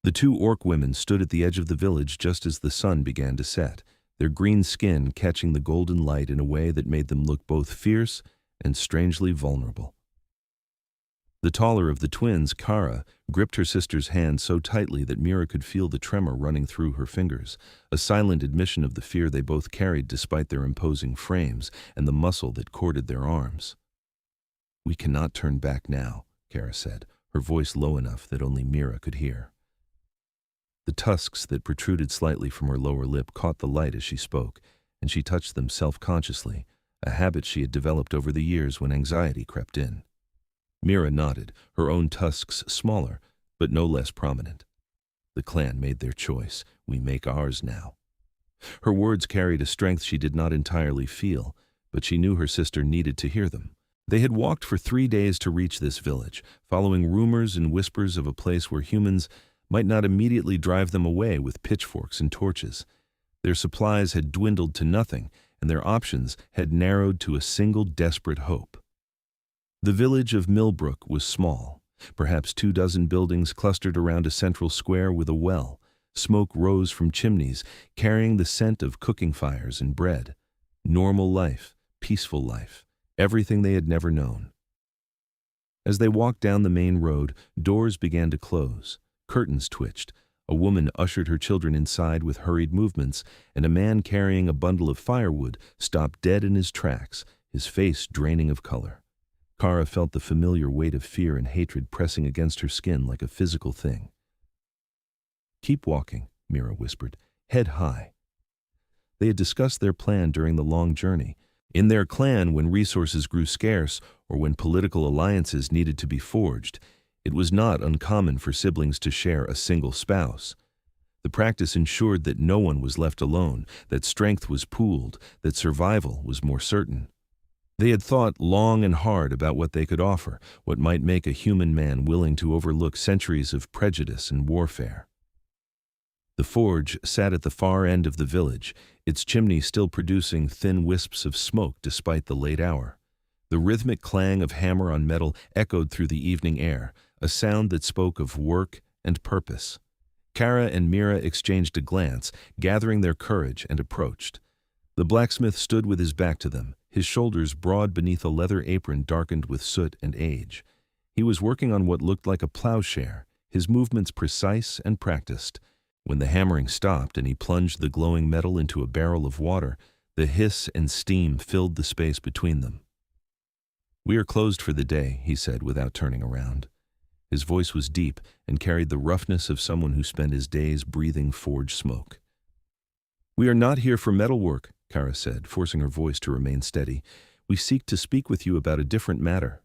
The two orc women stood at the edge of the village just as the sun began to set, their green skin catching the golden light in a way that made them look both fierce and strangely vulnerable. The taller of the twins, Kara, gripped her sister's hand so tightly that Mira could feel the tremor running through her fingers, a silent admission of the fear they both carried despite their imposing frames and the muscle that corded their arms. "We cannot turn back now," Kara said, her voice low enough that only Mira could hear. The tusks that protruded slightly from her lower lip caught the light as she spoke, and she touched them self-consciously, a habit she had developed over the years when anxiety crept in. Mira nodded, her own tusks smaller, but no less prominent. "The clan made their choice. We make ours now." Her words carried a strength she did not entirely feel, but she knew her sister needed to hear them. They had walked for 3 days to reach this village, following rumors and whispers of a place where humans might not immediately drive them away with pitchforks and torches. Their supplies had dwindled to nothing, and their options had narrowed to a single desperate hope. The village of Millbrook was small, perhaps 24 buildings clustered around a central square with a well. Smoke rose from chimneys, carrying the scent of cooking fires and bread. Normal life, peaceful life, everything they had never known. As they walked down the main road, doors began to close. Curtains twitched. A woman ushered her children inside with hurried movements, and a man carrying a bundle of firewood stopped dead in his tracks, his face draining of color. Kara felt the familiar weight of fear and hatred pressing against her skin like a physical thing. "Keep walking," Mira whispered, "head high." They had discussed their plan during the long journey. In their clan, when resources grew scarce or when political alliances needed to be forged, it was not uncommon for siblings to share a single spouse. The practice ensured that no one was left alone, that strength was pooled, that survival was more certain. They had thought long and hard about what they could offer, what might make a human man willing to overlook centuries of prejudice and warfare. The forge sat at the far end of the village, its chimney still producing thin wisps of smoke despite the late hour. The rhythmic clang of hammer on metal echoed through the evening air, a sound that spoke of work and purpose. Kara and Mira exchanged a glance, gathering their courage, and approached. The blacksmith stood with his back to them, his shoulders broad beneath a leather apron darkened with soot and age. He was working on what looked like a plowshare, his movements precise and practiced. When the hammering stopped and he plunged the glowing metal into a barrel of water, the hiss and steam filled the space between them. "We are closed for the day," he said without turning around. His voice was deep and carried the roughness of someone who spent his days breathing forge smoke. "We are not here for metalwork," Kara said, forcing her voice to remain steady. "We seek to speak with you about a different matter."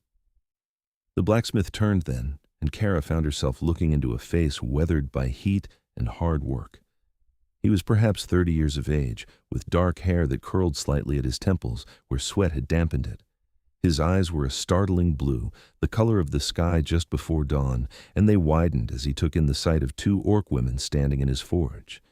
The blacksmith turned then, and Kara found herself looking into a face weathered by heat and hard work. He was perhaps 30 years of age, with dark hair that curled slightly at his temples where sweat had dampened it. His eyes were a startling blue, the color of the sky just before dawn, and they widened as he took in the sight of 2 orc women standing in his forge.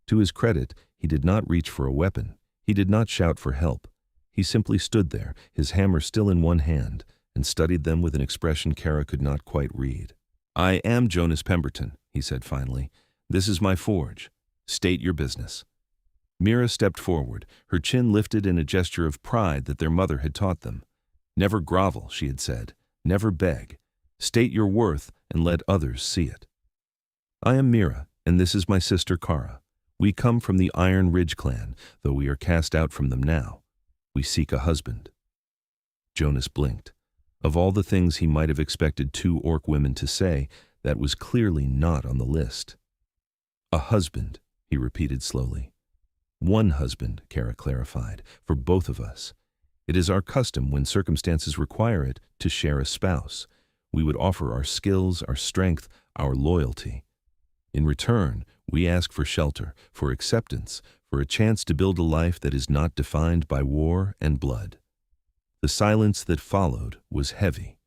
To his credit, he did not reach for a weapon. He did not shout for help. He simply stood there, his hammer still in one hand, and studied them with an expression Kara could not quite read. "I am Jonas Pemberton," he said finally. "This is my forge. State your business." Mira stepped forward, her chin lifted in a gesture of pride that their mother had taught them. "Never grovel," she had said. "Never beg. State your worth and let others see it." "I am Mira, and this is my sister Kara. We come from the Iron Ridge clan, though we are cast out from them now. We seek a husband." Jonas blinked. Of all the things he might have expected 2 orc women to say, that was clearly not on the list. "A husband," he repeated slowly. "One husband," Kara clarified, "for both of us. It is our custom, when circumstances require it, to share a spouse. We would offer our skills, our strength, our loyalty. In return, we ask for shelter, for acceptance, for a chance to build a life that is not defined by war and blood." The silence that followed was heavy.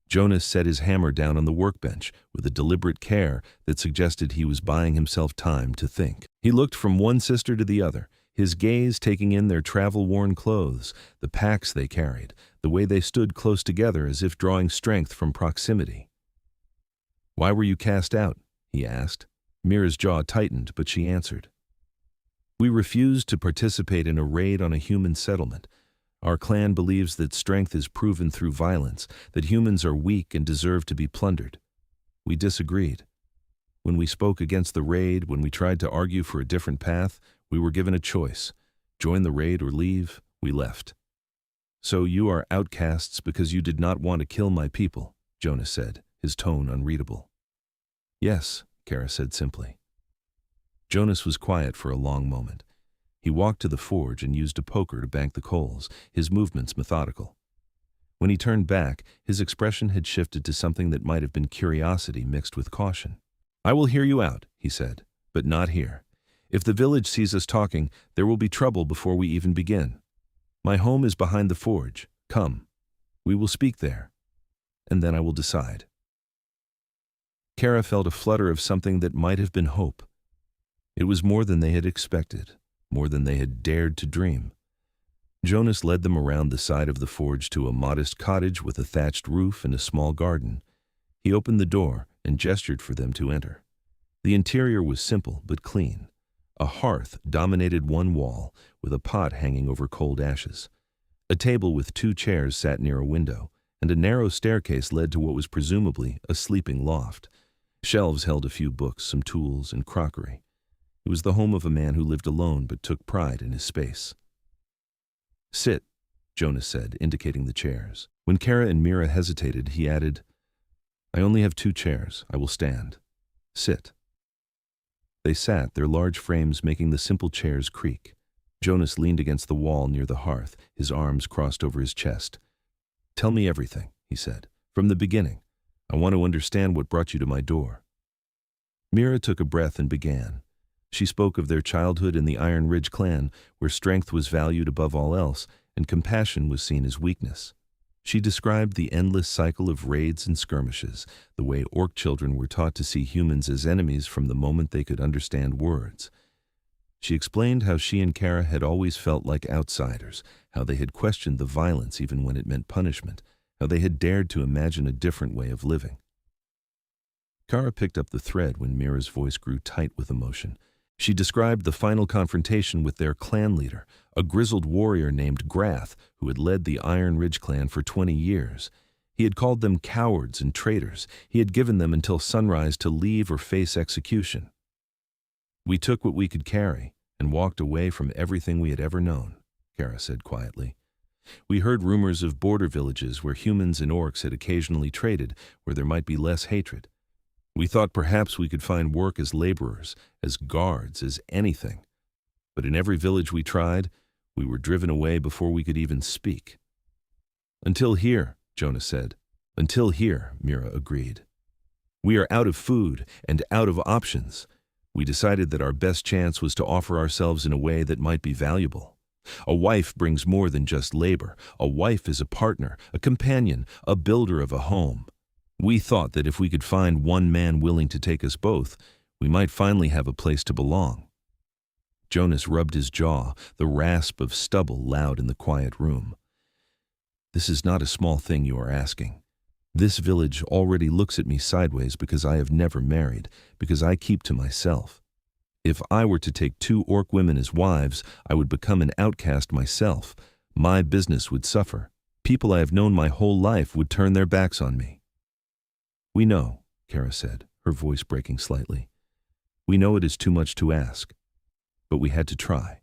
Jonas set his hammer down on the workbench with a deliberate care that suggested he was buying himself time to think. He looked from one sister to the other, his gaze taking in their travel-worn clothes, the packs they carried, the way they stood close together as if drawing strength from proximity. "Why were you cast out?" he asked. Mira's jaw tightened, but she answered. We refuse to participate in a raid on a human settlement. Our clan believes that strength is proven through violence, that humans are weak and deserve to be plundered. We disagreed. When we spoke against the raid, when we tried to argue for a different path, we were given a choice. Join the raid or leave. We left. So you are outcasts because you did not want to kill my people, Jonas said, his tone unreadable. Yes, Kara said simply. Jonas was quiet for a long moment. He walked to the forge and used a poker to bank the coals, his movements methodical. When he turned back, his expression had shifted to something that might have been curiosity mixed with caution. I will hear you out, he said, but not here. If the village sees us talking, there will be trouble before we even begin. My home is behind the forge. Come. We will speak there. And then I will decide. Kara felt a flutter of something that might have been hope. It was more than they had expected, more than they had dared to dream. Jonas led them around the side of the forge to a modest cottage with a thatched roof and a small garden. He opened the door and gestured for them to enter. The interior was simple but clean. A hearth dominated one wall, with a pot hanging over cold ashes. A table with 2 chairs sat near a window, and a narrow staircase led to what was presumably a sleeping loft. Shelves held a few books, some tools, and crockery. It was the home of a man who lived alone but took pride in his space. Sit, Jonas said, indicating the chairs. When Kara and Mira hesitated, he added, I only have 2 chairs. I will stand. Sit. They sat, their large frames making the simple chairs creak. Jonas leaned against the wall near the hearth, his arms crossed over his chest. Tell me everything, he said, from the beginning. I want to understand what brought you to my door. Mira took a breath and began. She spoke of their childhood in the Iron Ridge clan, where strength was valued above all else, and compassion was seen as weakness. She described the endless cycle of raids and skirmishes, the way orc children were taught to see humans as enemies from the moment they could understand words. She explained how she and Kara had always felt like outsiders, how they had questioned the violence even when it meant punishment, how they had dared to imagine a different way of living. Kara picked up the thread when Mira's voice grew tight with emotion. She described the final confrontation with their clan leader, a grizzled warrior named Grath, who had led the Iron Ridge clan for 20 years. He had called them cowards and traitors. He had given them until sunrise to leave or face execution. We took what we could carry and walked away from everything we had ever known, Kara said quietly. We heard rumors of border villages where humans and orcs had occasionally traded, where there might be less hatred. We thought perhaps we could find work as laborers, as guards, as anything. But in every village we tried, we were driven away before we could even speak. Until here, Jonas said. Until here, Mira agreed. We are out of food and out of options. We decided that our best chance was to offer ourselves in a way that might be valuable. A wife brings more than just labor. A wife is a partner, a companion, a builder of a home. We thought that if we could find one man willing to take us both, we might finally have a place to belong. Jonas rubbed his jaw, the rasp of stubble loud in the quiet room. This is not a small thing you are asking. This village already looks at me sideways because I have never married, because I keep to myself. If I were to take 2 orc women as wives, I would become an outcast myself. My business would suffer. People I have known my whole life would turn their backs on me. We know, Kara said, her voice breaking slightly. We know it is too much to ask, but we had to try.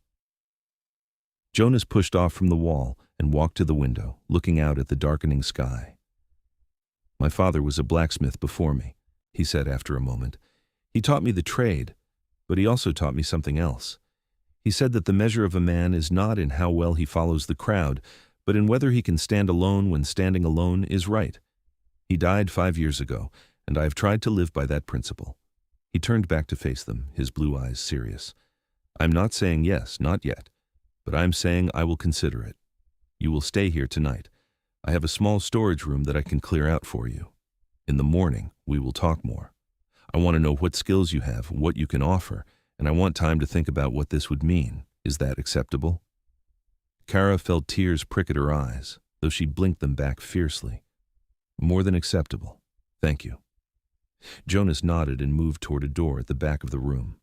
Jonas pushed off from the wall and walked to the window, looking out at the darkening sky. My father was a blacksmith before me, he said after a moment. He taught me the trade, but he also taught me something else. He said that the measure of a man is not in how well he follows the crowd, but in whether he can stand alone when standing alone is right. He died 5 years ago, and I have tried to live by that principle. He turned back to face them, his blue eyes serious. I'm not saying yes, not yet, but I'm saying I will consider it. You will stay here tonight. I have a small storage room that I can clear out for you. In the morning, we will talk more. I want to know what skills you have, what you can offer, and I want time to think about what this would mean. Is that acceptable? Kara felt tears prick at her eyes, though she blinked them back fiercely. More than acceptable. Thank you. Jonas nodded and moved toward a door at the back of the room.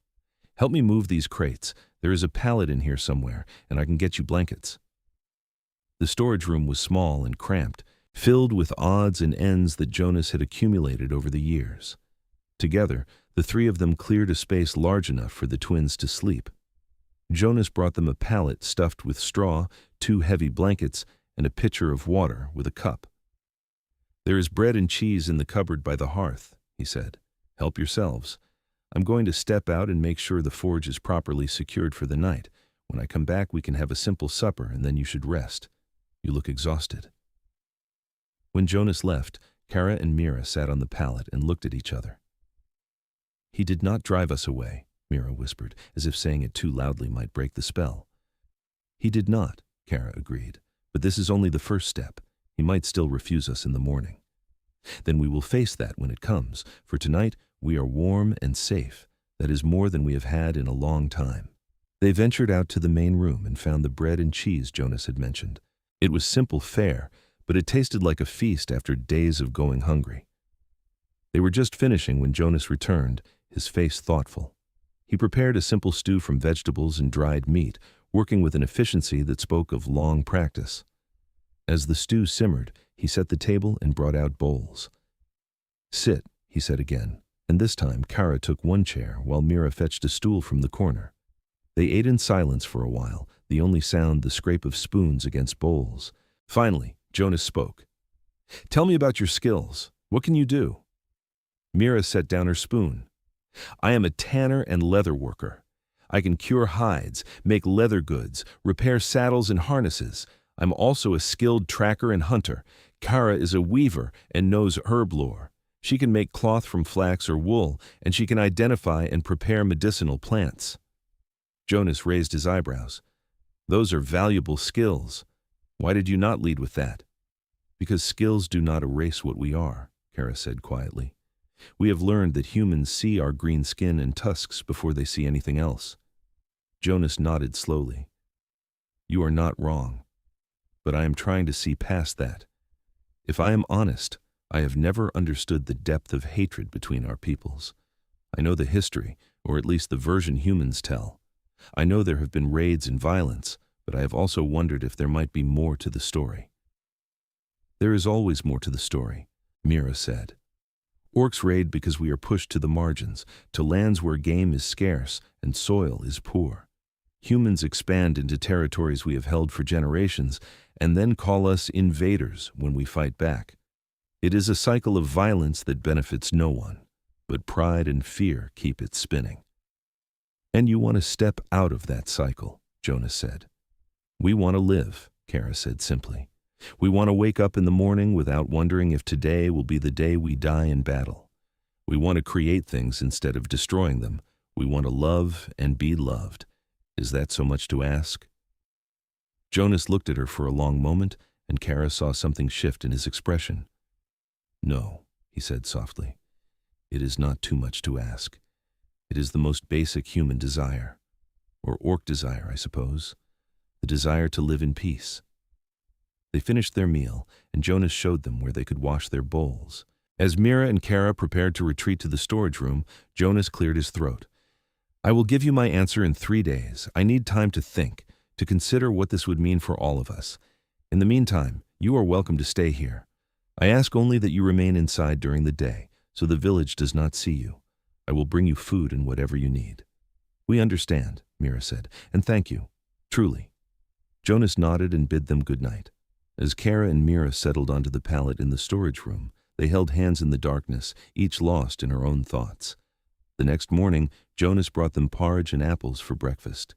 "Help me move these crates. There is a pallet in here somewhere, and I can get you blankets." The storage room was small and cramped, filled with odds and ends that Jonas had accumulated over the years. Together, the three of them cleared a space large enough for the twins to sleep. Jonas brought them a pallet stuffed with straw, 2 heavy blankets, and a pitcher of water with a cup. "There is bread and cheese in the cupboard by the hearth," he said. "Help yourselves. I'm going to step out and make sure the forge is properly secured for the night. When I come back, we can have a simple supper, and then you should rest. You look exhausted." When Jonas left, Kara and Mira sat on the pallet and looked at each other. "He did not drive us away," Mira whispered, as if saying it too loudly might break the spell. "He did not," Kara agreed, "but this is only the first step. He might still refuse us in the morning. Then we will face that when it comes. For tonight, we are warm and safe. That is more than we have had in a long time." They ventured out to the main room and found the bread and cheese Jonas had mentioned. It was simple fare, but it tasted like a feast after days of going hungry. They were just finishing when Jonas returned, his face thoughtful. He prepared a simple stew from vegetables and dried meat, working with an efficiency that spoke of long practice. As the stew simmered, he set the table and brought out bowls. "Sit," he said again, and this time Kara took one chair while Mira fetched a stool from the corner. They ate in silence for a while, the only sound the scrape of spoons against bowls. Finally, Jonas spoke. "Tell me about your skills. What can you do?" Mira set down her spoon. "I am a tanner and leather worker. I can cure hides, make leather goods, repair saddles and harnesses. I'm also a skilled tracker and hunter. Kara is a weaver and knows herb lore. She can make cloth from flax or wool, and she can identify and prepare medicinal plants." Jonas raised his eyebrows. "Those are valuable skills. Why did you not lead with that?" "Because skills do not erase what we are," Kara said quietly. "We have learned that humans see our green skin and tusks before they see anything else." Jonas nodded slowly. "You are not wrong, but I am trying to see past that. If I am honest, I have never understood the depth of hatred between our peoples. I know the history, or at least the version humans tell. I know there have been raids and violence, but I have also wondered if there might be more to the story." "There is always more to the story," Mira said. "Orcs raid because we are pushed to the margins, to lands where game is scarce and soil is poor. Humans expand into territories we have held for generations, and then call us invaders when we fight back. It is a cycle of violence that benefits no one, but pride and fear keep it spinning." "And you want to step out of that cycle," Jonas said. "We want to live," Kara said simply. "We want to wake up in the morning without wondering if today will be the day we die in battle. We want to create things instead of destroying them. We want to love and be loved. Is that so much to ask?" Jonas looked at her for a long moment, and Kara saw something shift in his expression. "No," he said softly. "It is not too much to ask. It is the most basic human desire. Or orc desire, I suppose. The desire to live in peace." They finished their meal, and Jonas showed them where they could wash their bowls. As Mira and Kara prepared to retreat to the storage room, Jonas cleared his throat. "I will give you my answer in 3 days. I need time to think, to consider what this would mean for all of us. In the meantime, you are welcome to stay here. I ask only that you remain inside during the day, so the village does not see you. I will bring you food and whatever you need." "We understand," Mira said, "and thank you. Truly." Jonas nodded and bid them good night. As Kara and Mira settled onto the pallet in the storage room, they held hands in the darkness, each lost in her own thoughts. The next morning, Jonas brought them porridge and apples for breakfast.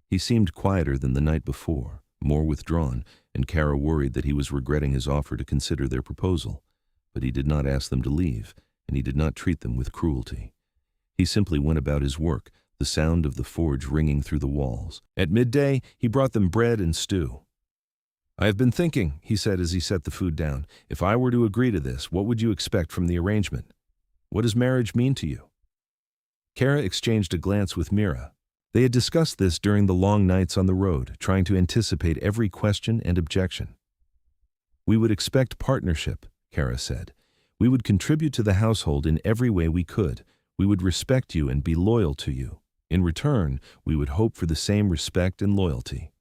He seemed quieter than the night before, more withdrawn, and Kara worried that he was regretting his offer to consider their proposal. But he did not ask them to leave, and he did not treat them with cruelty. He simply went about his work, the sound of the forge ringing through the walls. At midday, he brought them bread and stew. "I have been thinking," he said as he set the food down, "if I were to agree to this, what would you expect from the arrangement? What does marriage mean to you?" Kara exchanged a glance with Mira. They had discussed this during the long nights on the road, trying to anticipate every question and objection. "We would expect partnership," Kara said. We would contribute to the household in every way we could. We would respect you and be loyal to you. In return, we would hope for the same respect and loyalty.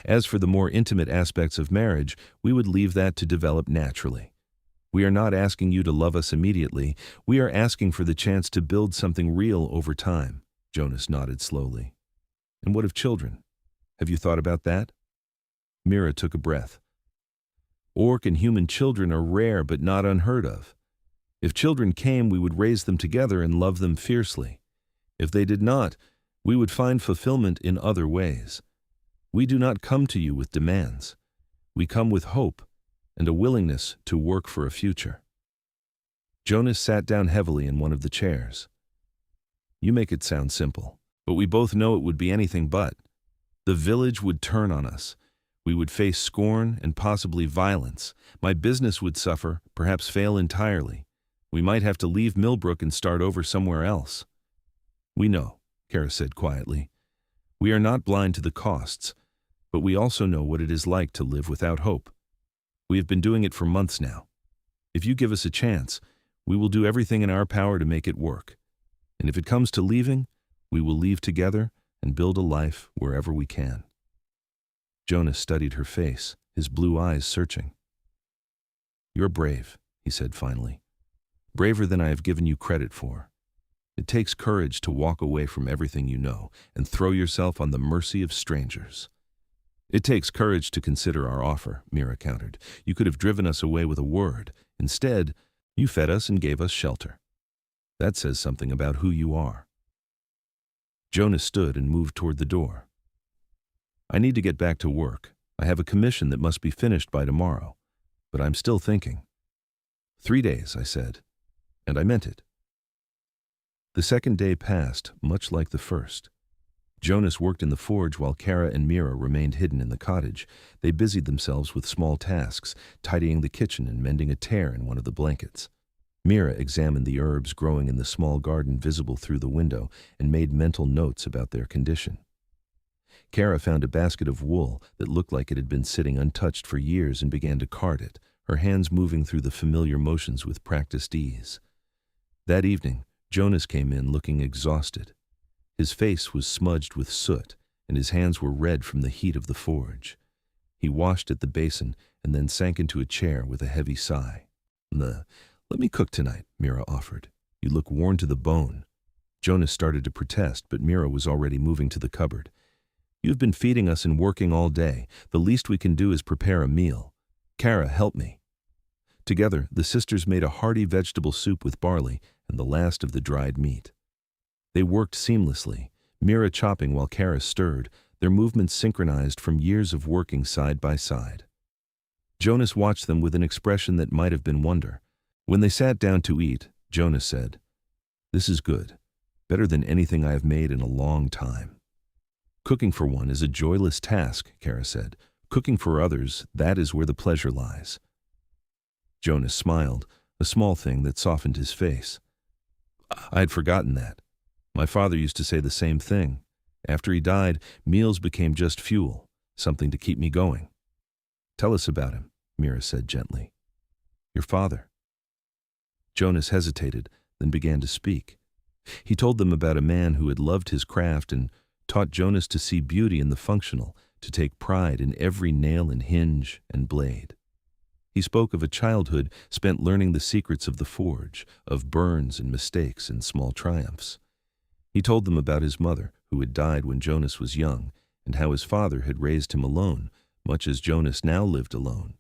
As for the more intimate aspects of marriage, we would leave that to develop naturally. We are not asking you to love us immediately. We are asking for the chance to build something real over time." Jonas nodded slowly. "And what of children? Have you thought about that?" Mira took a breath. "Orc and human children are rare but not unheard of. If children came, we would raise them together and love them fiercely. If they did not, we would find fulfillment in other ways. We do not come to you with demands. We come with hope and a willingness to work for a future." Jonas sat down heavily in one of the chairs. "You make it sound simple, but we both know it would be anything but. The village would turn on us. We would face scorn and possibly violence. My business would suffer, perhaps fail entirely. We might have to leave Millbrook and start over somewhere else." "We know," Kara said quietly. "We are not blind to the costs, but we also know what it is like to live without hope. We have been doing it for months now. If you give us a chance, we will do everything in our power to make it work. And if it comes to leaving, we will leave together and build a life wherever we can." Jonas studied her face, his blue eyes searching. "You're brave," he said finally. "Braver than I have given you credit for. It takes courage to walk away from everything you know and throw yourself on the mercy of strangers." "It takes courage to consider our offer," Mira countered. "You could have driven us away with a word. Instead, you fed us and gave us shelter. That says something about who you are." Jonas stood and moved toward the door. "I need to get back to work. I have a commission that must be finished by tomorrow, but I'm still thinking." 3 days, I said, and I meant it. The second day passed, much like the first. Jonas worked in the forge while Kara and Mira remained hidden in the cottage. They busied themselves with small tasks, tidying the kitchen and mending a tear in one of the blankets. Mira examined the herbs growing in the small garden visible through the window and made mental notes about their condition. Kara found a basket of wool that looked like it had been sitting untouched for years and began to card it, her hands moving through the familiar motions with practiced ease. That evening, Jonas came in looking exhausted. His face was smudged with soot, and his hands were red from the heat of the forge. He washed at the basin and then sank into a chair with a heavy sigh. "Let me cook tonight," Mira offered. "You look worn to the bone." Jonas started to protest, but Mira was already moving to the cupboard. "You've been feeding us and working all day. The least we can do is prepare a meal. Kara, help me." Together, the sisters made a hearty vegetable soup with barley and the last of the dried meat. They worked seamlessly, Mira chopping while Kara stirred, their movements synchronized from years of working side by side. Jonas watched them with an expression that might have been wonder. When they sat down to eat, Jonas said, "This is good, better than anything I have made in a long time." "Cooking for one is a joyless task," Kara said. "Cooking for others, that is where the pleasure lies." Jonas smiled, a small thing that softened his face. "I had forgotten that. My father used to say the same thing. After he died, meals became just fuel, something to keep me going." "Tell us about him," Mira said gently. "Your father." Jonas hesitated, then began to speak. He told them about a man who had loved his craft and taught Jonas to see beauty in the functional, to take pride in every nail and hinge and blade. He spoke of a childhood spent learning the secrets of the forge, of burns and mistakes and small triumphs. He told them about his mother, who had died when Jonas was young, and how his father had raised him alone, much as Jonas now lived alone.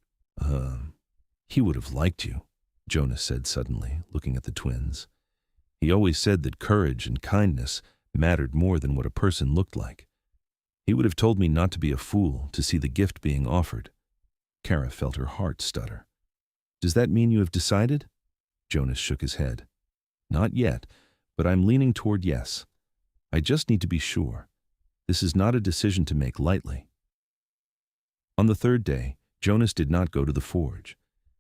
He would have liked you," Jonas said suddenly, looking at the twins. "He always said that courage and kindness mattered more than what a person looked like. He would have told me not to be a fool, to see the gift being offered." Kara felt her heart stutter. "Does that mean you have decided?" Jonas shook his head. "Not yet, but I'm leaning toward yes. I just need to be sure. This is not a decision to make lightly." On the third day, Jonas did not go to the forge.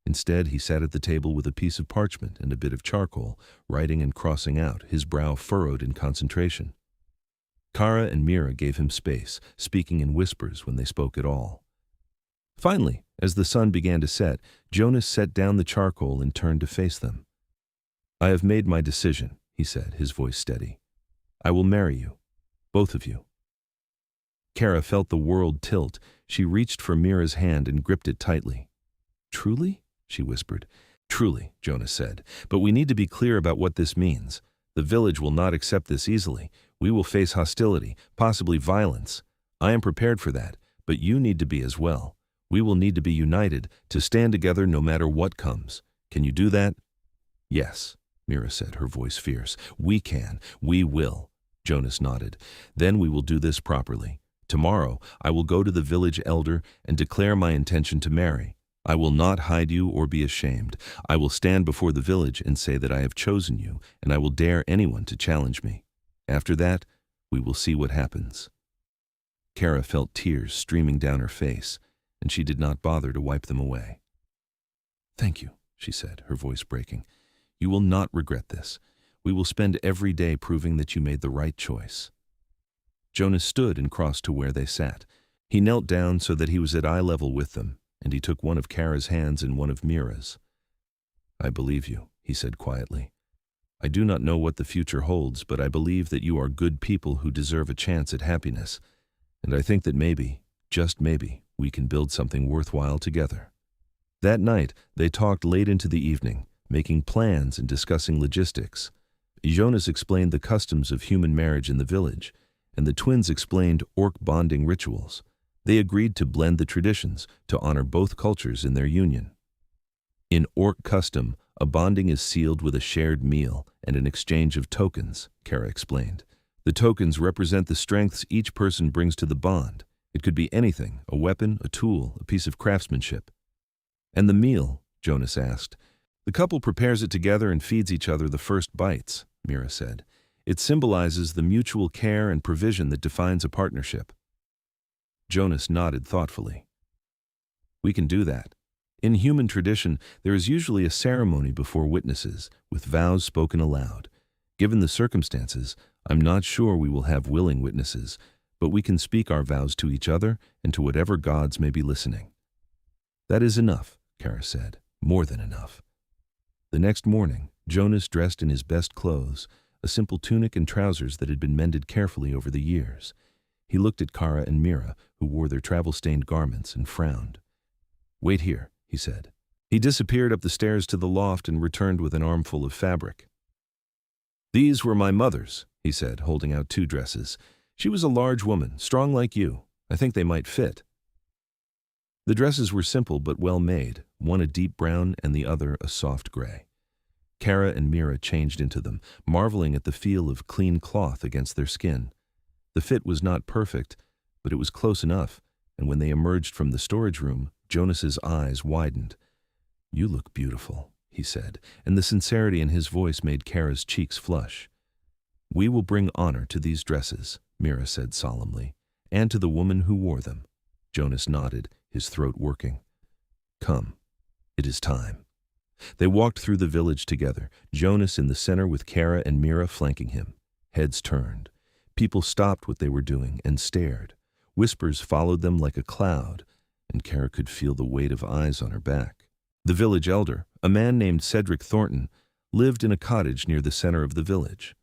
Instead, he sat at the table with a piece of parchment and a bit of charcoal, writing and crossing out, his brow furrowed in concentration. Kara and Mira gave him space, speaking in whispers when they spoke at all. Finally, As the sun began to set, Jonas set down the charcoal and turned to face them. "I have made my decision," he said, his voice steady. "I will marry you, both of you." Kara felt the world tilt. She reached for Mira's hand and gripped it tightly. "Truly?" she whispered. "Truly," Jonas said. "But we need to be clear about what this means. The village will not accept this easily. We will face hostility, possibly violence. I am prepared for that, but you need to be as well. We will need to be united, to stand together no matter what comes. Can you do that?" "Yes," Mira said, her voice fierce. "We can. We will." Jonas nodded. "Then we will do this properly. Tomorrow, I will go to the village elder and declare my intention to marry. I will not hide you or be ashamed. I will stand before the village and say that I have chosen you, and I will dare anyone to challenge me. After that, we will see what happens." Kara felt tears streaming down her face, and she did not bother to wipe them away. "Thank you," she said, her voice breaking. "You will not regret this. We will spend every day proving that you made the right choice." Jonas stood and crossed to where they sat. He knelt down so that he was at eye level with them, and he took one of Kara's hands and one of Mira's. "I believe you," he said quietly. "I do not know what the future holds, but I believe that you are good people who deserve a chance at happiness, and I think that maybe, just maybe, we can build something worthwhile together." That night, they talked late into the evening, making plans and discussing logistics. Jonas explained the customs of human marriage in the village, and the twins explained orc bonding rituals. They agreed to blend the traditions, to honor both cultures in their union. In orc custom, a bonding is sealed with a shared meal and an exchange of tokens, Kara explained. The tokens represent the strengths each person brings to the bond. It could be anything, a weapon, a tool, a piece of craftsmanship. "And the meal?" Jonas asked. "The couple prepares it together and feeds each other the first bites," Mira said. "It symbolizes the mutual care and provision that defines a partnership." Jonas nodded thoughtfully. "We can do that. In human tradition, there is usually a ceremony before witnesses, with vows spoken aloud. Given the circumstances, I'm not sure we will have willing witnesses, but we can speak our vows to each other and to whatever gods may be listening." "That is enough," Kara said. "More than enough." The next morning, Jonas dressed in his best clothes, a simple tunic and trousers that had been mended carefully over the years. He looked at Kara and Mira, who wore their travel-stained garments, and frowned. "Wait here," he said. He disappeared up the stairs to the loft and returned with an armful of fabric. "These were my mother's," he said, holding out 2 dresses. "She was a large woman, strong like you. I think they might fit." The dresses were simple but well made, one a deep brown and the other a soft gray. Kara and Mira changed into them, marveling at the feel of clean cloth against their skin. The fit was not perfect, but it was close enough, and when they emerged from the storage room, Jonas's eyes widened. "You look beautiful," he said, and the sincerity in his voice made Kara's cheeks flush. "We will bring honor to these dresses," Mira said solemnly, "and to the woman who wore them." Jonas nodded, his throat working. "Come, it is time." They walked through the village together, Jonas in the center with Kara and Mira flanking him. Heads turned. People stopped what they were doing and stared. Whispers followed them like a cloud, and Kara could feel the weight of eyes on her back. The village elder, a man named Cedric Thornton, lived in a cottage near the center of the village.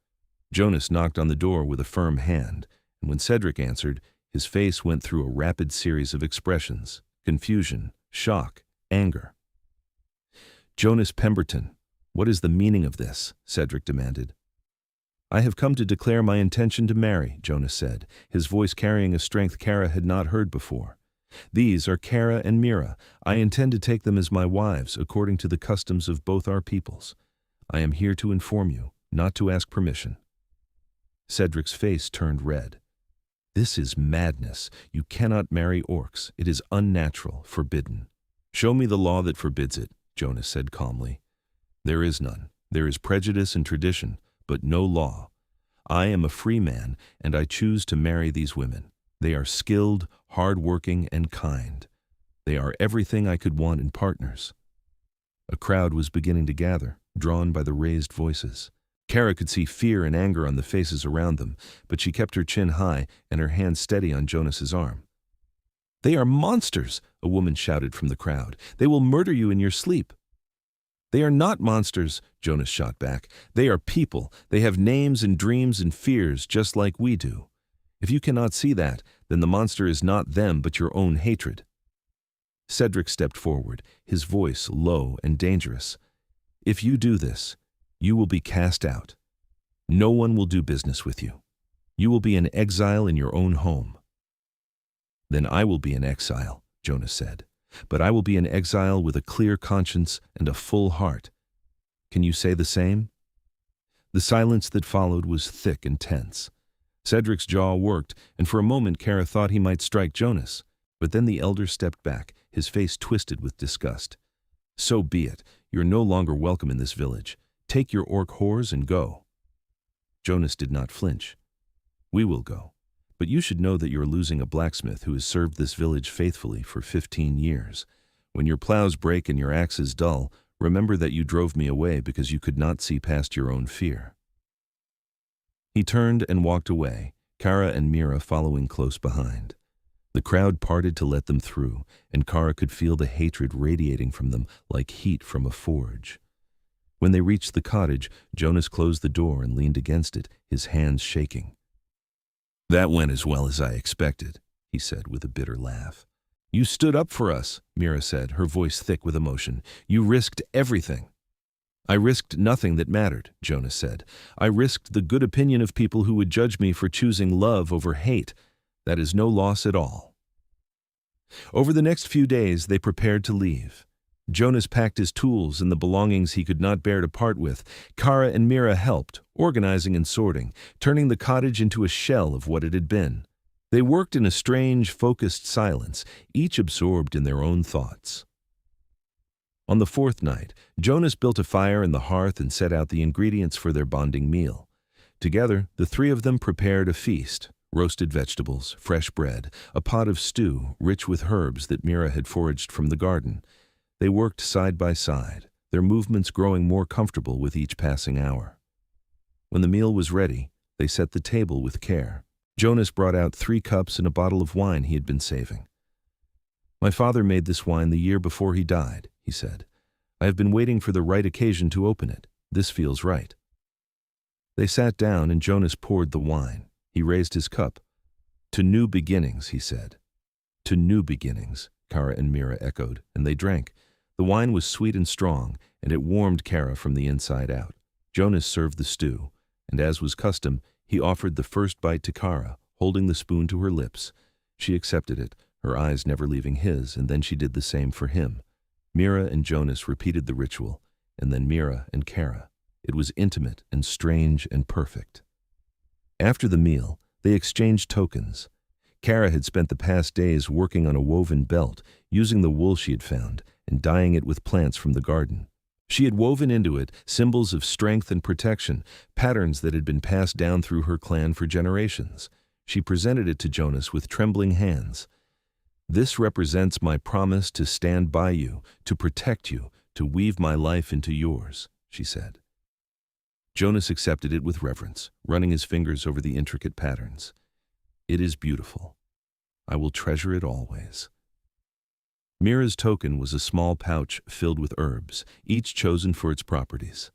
Jonas knocked on the door with a firm hand, and when Cedric answered, his face went through a rapid series of expressions: confusion, shock, anger. "Jonas Pemberton, what is the meaning of this?" Cedric demanded. "I have come to declare my intention to marry," Jonas said, his voice carrying a strength Kara had not heard before. "These are Kara and Mira. I intend to take them as my wives, according to the customs of both our peoples. I am here to inform you, not to ask permission." Cedric's face turned red. "This is madness. You cannot marry orcs. It is unnatural, forbidden." "Show me the law that forbids it," Jonas said calmly. "There is none. There is prejudice and tradition, but no law. I am a free man, and I choose to marry these women. They are skilled, hard-working, and kind. They are everything I could want in partners." A crowd was beginning to gather, drawn by the raised voices. Kara could see fear and anger on the faces around them, but she kept her chin high and her hand steady on Jonas's arm. "They are monsters," a woman shouted from the crowd. "They will murder you in your sleep." "They are not monsters," Jonas shot back. "They are people. They have names and dreams and fears just like we do. If you cannot see that, then the monster is not them but your own hatred." Cedric stepped forward, his voice low and dangerous. "If you do this, you will be cast out. No one will do business with you. You will be an exile in your own home." "Then I will be an exile," Jonas said. "But I will be an exile with a clear conscience and a full heart. Can you say the same?" The silence that followed was thick and tense. Cedric's jaw worked, and for a moment Kara thought he might strike Jonas. But then the elder stepped back, his face twisted with disgust. "So be it. You're no longer welcome in this village. Take your orc whores and go." Jonas did not flinch. "We will go. But you should know that you're losing a blacksmith who has served this village faithfully for 15 years. When your plows break and your axes dull, remember that you drove me away because you could not see past your own fear." He turned and walked away, Kara and Mira following close behind. The crowd parted to let them through, and Kara could feel the hatred radiating from them like heat from a forge. When they reached the cottage, Jonas closed the door and leaned against it, his hands shaking. "That went as well as I expected," he said with a bitter laugh. "You stood up for us," Mira said, her voice thick with emotion. "You risked everything." "I risked nothing that mattered," Jonas said. "I risked the good opinion of people who would judge me for choosing love over hate. That is no loss at all." Over the next few days, they prepared to leave. Jonas packed his tools and the belongings he could not bear to part with. Kara and Mira helped, organizing and sorting, turning the cottage into a shell of what it had been. They worked in a strange, focused silence, each absorbed in their own thoughts. On the fourth night, Jonas built a fire in the hearth and set out the ingredients for their bonding meal. Together, the three of them prepared a feast: roasted vegetables, fresh bread, a pot of stew rich with herbs that Mira had foraged from the garden. They worked side by side, their movements growing more comfortable with each passing hour. When the meal was ready, they set the table with care. Jonas brought out 3 cups and a bottle of wine he had been saving. "My father made this wine the year before he died," he said. "I have been waiting for the right occasion to open it. This feels right." They sat down and Jonas poured the wine. He raised his cup. "To new beginnings," he said. "To new beginnings," Kara and Mira echoed, and they drank. The wine was sweet and strong, and it warmed Kara from the inside out. Jonas served the stew, and as was custom, he offered the first bite to Kara, holding the spoon to her lips. She accepted it, her eyes never leaving his, and then she did the same for him. Mira and Jonas repeated the ritual, and then Mira and Kara. It was intimate and strange and perfect. After the meal, they exchanged tokens. Kara had spent the past days working on a woven belt, using the wool she had found, and dyeing it with plants from the garden. She had woven into it symbols of strength and protection, patterns that had been passed down through her clan for generations. She presented it to Jonas with trembling hands. "This represents my promise to stand by you, to protect you, to weave my life into yours," she said. Jonas accepted it with reverence, running his fingers over the intricate patterns. "It is beautiful. I will treasure it always." Mira's token was a small pouch filled with herbs, each chosen for its properties.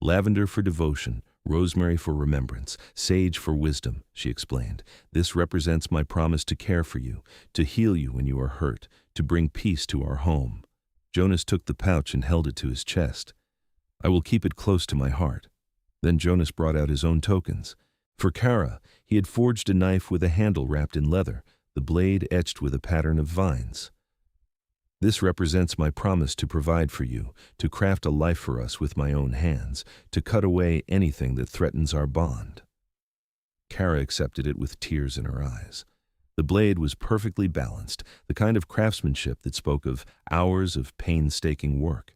"Lavender for devotion, rosemary for remembrance, sage for wisdom," she explained. "This represents my promise to care for you, to heal you when you are hurt, to bring peace to our home." Jonas took the pouch and held it to his chest. "I will keep it close to my heart." Then Jonas brought out his own tokens. For Kara, he had forged a knife with a handle wrapped in leather, the blade etched with a pattern of vines. "This represents my promise to provide for you, to craft a life for us with my own hands, to cut away anything that threatens our bond." Kara accepted it with tears in her eyes. The blade was perfectly balanced, the kind of craftsmanship that spoke of hours of painstaking work.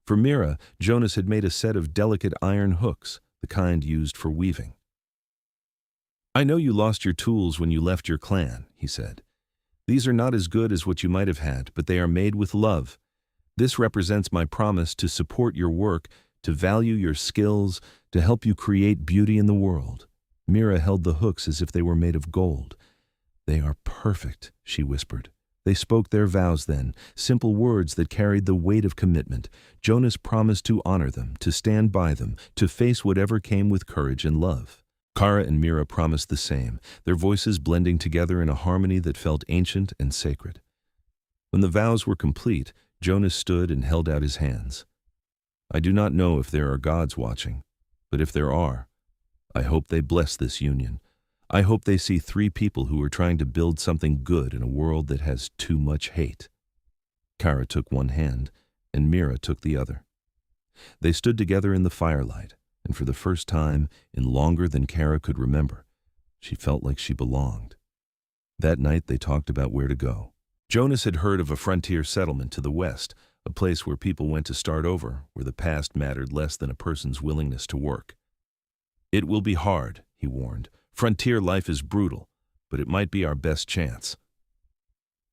For Mira, Jonas had made a set of delicate iron hooks, the kind used for weaving. "I know you lost your tools when you left your clan," he said. "These are not as good as what you might have had, but they are made with love. This represents my promise to support your work, to value your skills, to help you create beauty in the world." Mira held the hooks as if they were made of gold. "They are perfect," she whispered. They spoke their vows then, simple words that carried the weight of commitment. Jonas promised to honor them, to stand by them, to face whatever came with courage and love. Kara and Mira promised the same, their voices blending together in a harmony that felt ancient and sacred. When the vows were complete, Jonas stood and held out his hands. "I do not know if there are gods watching, but if there are, I hope they bless this union. I hope they see three people who are trying to build something good in a world that has too much hate." Kara took one hand, and Mira took the other. They stood together in the firelight, and for the first time, in longer than Kara could remember, she felt like she belonged. That night they talked about where to go. Jonas had heard of a frontier settlement to the west, a place where people went to start over, where the past mattered less than a person's willingness to work. "It will be hard," he warned. "Frontier life is brutal, but it might be our best chance."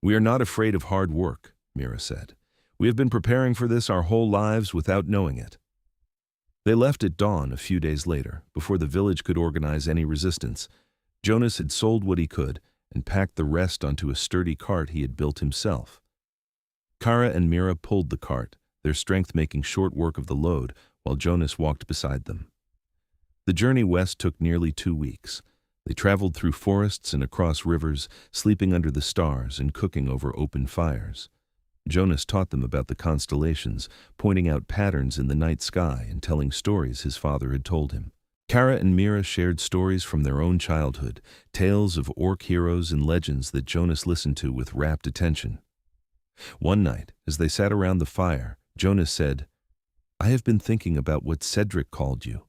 "We are not afraid of hard work," Mira said. "We have been preparing for this our whole lives without knowing it." They left at dawn a few days later, before the village could organize any resistance. Jonas had sold what he could and packed the rest onto a sturdy cart he had built himself. Kara and Mira pulled the cart, their strength making short work of the load, while Jonas walked beside them. The journey west took nearly 2 weeks. They traveled through forests and across rivers, sleeping under the stars and cooking over open fires. Jonas taught them about the constellations, pointing out patterns in the night sky and telling stories his father had told him. Kara and Mira shared stories from their own childhood, tales of orc heroes and legends that Jonas listened to with rapt attention. One night, as they sat around the fire, Jonas said, "I have been thinking about what Cedric called you.